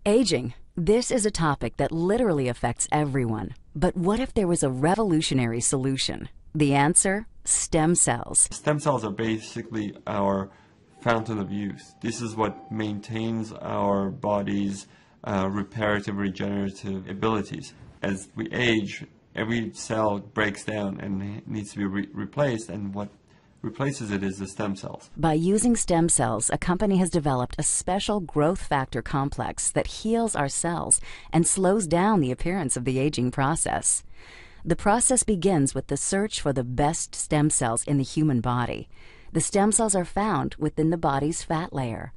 Aging. This is a topic that literally affects everyone. But what if there was a revolutionary solution? The answer? Stem cells. Stem cells are basically our fountain of youth. This is what maintains our body's reparative, regenerative abilities. As we age, every cell breaks down and needs to be replaced, and what replaces it is the stem cells. By using stem cells, a company has developed a special growth factor complex that heals our cells and slows down the appearance of the aging process. The process begins with the search for the best stem cells in the human body. The stem cells are found within the body's fat layer.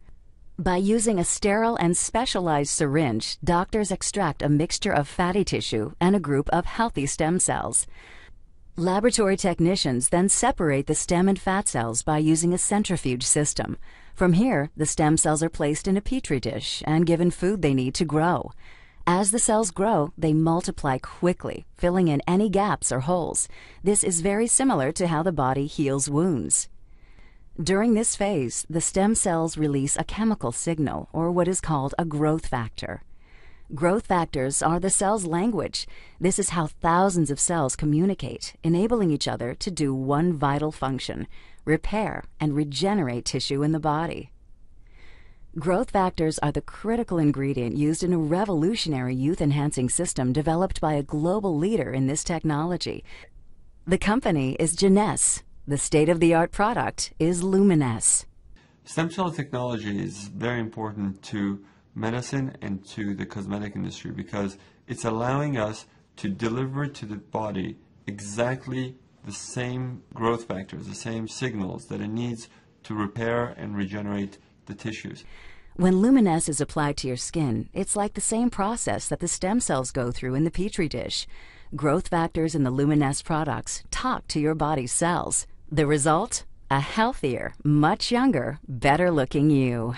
By using a sterile and specialized syringe, doctors extract a mixture of fatty tissue and a group of healthy stem cells. Laboratory technicians then separate the stem and fat cells by using a centrifuge system. From here, the stem cells are placed in a petri dish and given food they need to grow. As the cells grow, they multiply quickly, filling in any gaps or holes. This is very similar to how the body heals wounds. During this phase, the stem cells release a chemical signal, or what is called a growth factor. Growth factors are the cell's language. This is how thousands of cells communicate, enabling each other to do one vital function: repair and regenerate tissue in the body. Growth factors are the critical ingredient used in a revolutionary youth-enhancing system developed by a global leader in this technology. The company is Genes. The state-of-the-art product is Luminesce. Stem cell technology is very important to medicine and to the cosmetic industry because it's allowing us to deliver to the body exactly the same growth factors, the same signals that it needs to repair and regenerate the tissues. When Luminesce is applied to your skin, it's like the same process that the stem cells go through in the petri dish. Growth factors in the Luminesce products talk to your body's cells. The result? A healthier, much younger, better-looking you.